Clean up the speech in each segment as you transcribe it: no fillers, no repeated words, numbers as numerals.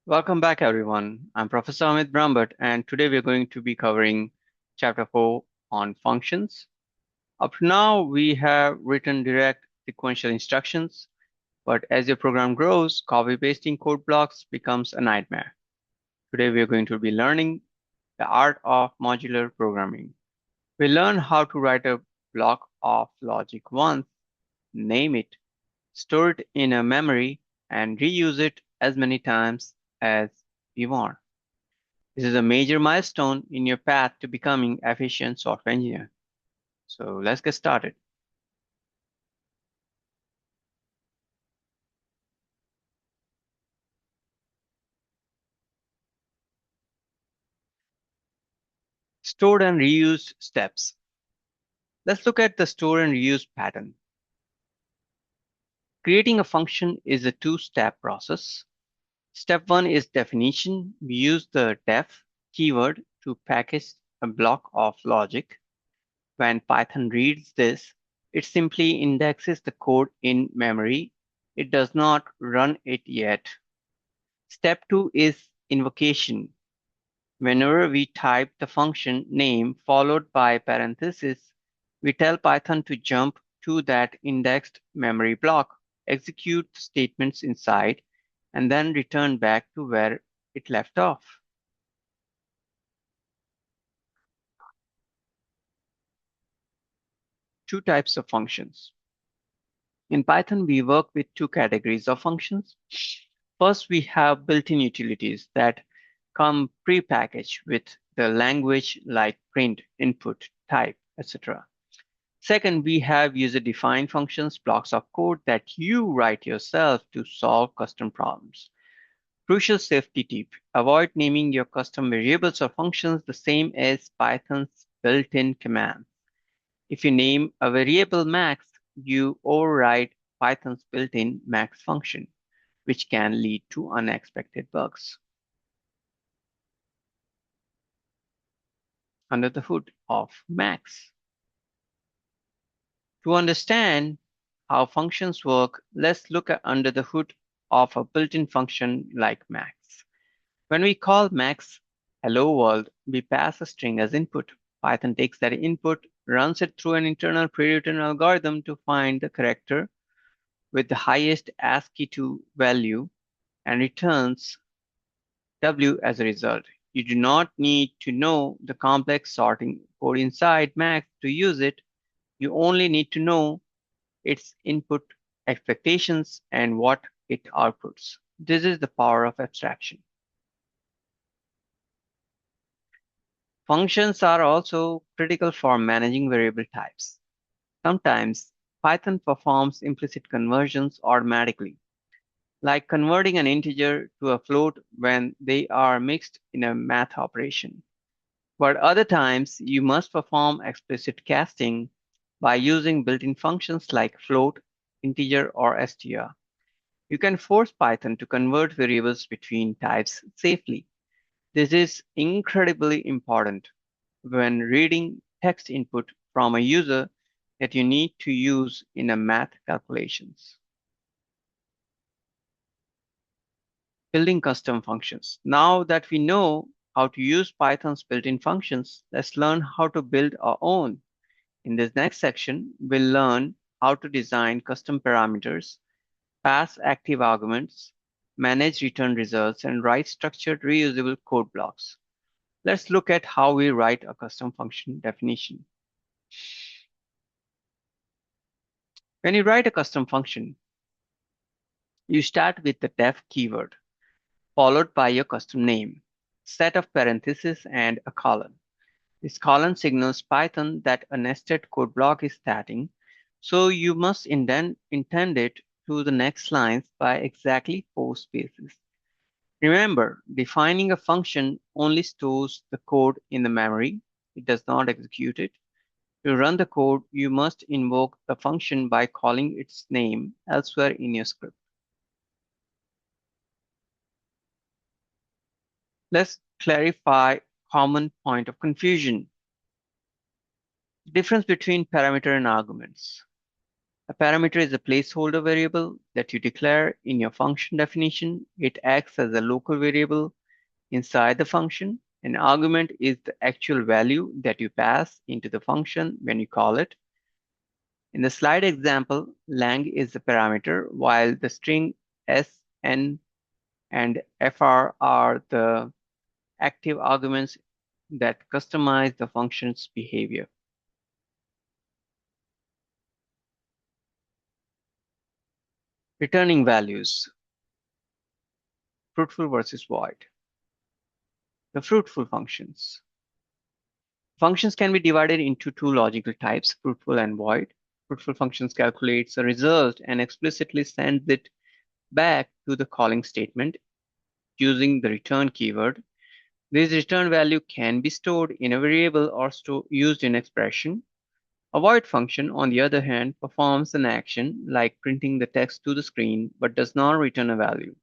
Welcome back, everyone. I'm Professor Amit Brambhat, and today we're going to be covering Chapter 4 on functions. Up to now, we have written direct sequential instructions, but as your program grows, copy-pasting code blocks becomes a nightmare. Today, we're going to be learning the art of modular programming. We learn how to write a block of logic once, name it, store it in a memory, and reuse it as many times as we want. This is a major milestone in your path to becoming efficient software engineer. So let's get started. Stored and reused steps. Let's look at the store and reuse pattern. Creating a function is a two-step process. Step one is definition. We use the def keyword to package a block of logic. When Python reads this, it simply indexes the code in memory. It does not run it yet. Step two is invocation. Whenever we type the function name followed by parentheses, we tell Python to jump to that indexed memory block, execute the statements inside, and then return back to where it left off. Two types of functions. In Python, we work with two categories of functions. First, we have built-in utilities that come pre-packaged with the language like print, input, type, etc. Second, we have user-defined functions, blocks of code that you write yourself to solve custom problems. Crucial safety tip: avoid naming your custom variables or functions the same as Python's built-in commands. If you name a variable max, you override Python's built-in max function, which can lead to unexpected bugs. Under the hood of max. To understand how functions work, let's look at under the hood of a built-in function like max. When we call max hello world, we pass a string as input. Python takes that input, runs it through an internal pre-written algorithm to find the character with the highest ASCII to value and returns W as a result. You do not need to know the complex sorting code inside max to use it. You only need to know its input expectations and what it outputs. This is the power of abstraction. Functions are also critical for managing variable types. Sometimes Python performs implicit conversions automatically, like converting an integer to a float when they are mixed in a math operation. But other times you must perform explicit casting by using built-in functions like float, integer, or str. You can force Python to convert variables between types safely. This is incredibly important when reading text input from a user that you need to use in a math calculations. Building custom functions. Now that we know how to use Python's built-in functions, let's learn how to build our own. In this next section, we'll learn how to design custom parameters, pass active arguments, manage return results, and write structured reusable code blocks. Let's look at how we write a custom function definition. When you write a custom function, you start with the def keyword, followed by your custom name, set of parentheses, and a colon. This colon signals Python that a nested code block is starting, so you must intend it to the next lines by exactly 4 spaces. Remember, defining a function only stores the code in the memory. It does not execute it. To run the code, you must invoke the function by calling its name elsewhere in your script. Let's clarify common point of confusion. Difference between parameter and arguments. A parameter is a placeholder variable that you declare in your function definition. It acts as a local variable inside the function. An argument is the actual value that you pass into the function when you call it. In the slide example, lang is the parameter, while the string s, n, and fr are the active arguments that customize the function's behavior. Returning values, fruitful versus void. The fruitful functions. Functions can be divided into two logical types, fruitful and void. Fruitful functions calculates a result and explicitly sends it back to the calling statement using the return keyword. This return value can be stored in a variable or used in expression. A void function, on the other hand, performs an action like printing the text to the screen but does not return a value.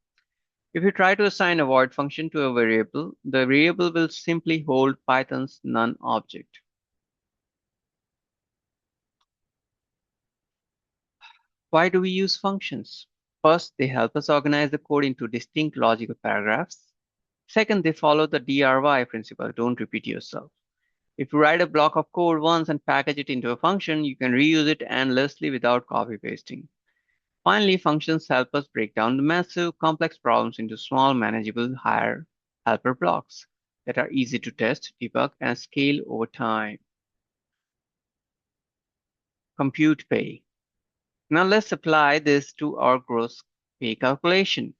If you try to assign a void function to a variable, the variable will simply hold Python's none object. Why do we use functions? First, they help us organize the code into distinct logical paragraphs. Second, they follow the DRY principle, don't repeat yourself. If you write a block of code once and package it into a function, you can reuse it endlessly without copy pasting. Finally, functions help us break down the massive, complex problems into small, manageable, higher helper blocks that are easy to test, debug, and scale over time. Compute pay. Now let's apply this to our gross pay calculation.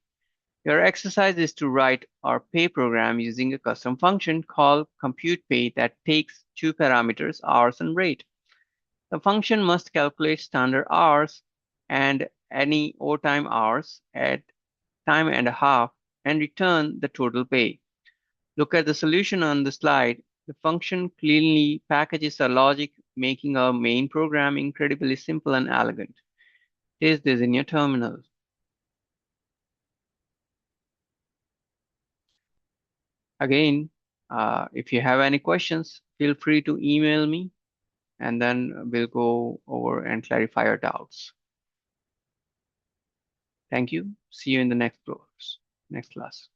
Your exercise is to write our pay program using a custom function called computePay that takes two parameters, hours and rate. The function must calculate standard hours and any overtime hours at time and a half and return the total pay. Look at the solution on the slide. The function cleanly packages our logic, making our main program incredibly simple and elegant. Test this in your terminal. Again, if you have any questions, feel free to email me and then we'll go over and clarify your doubts. Thank you. See you in the next class.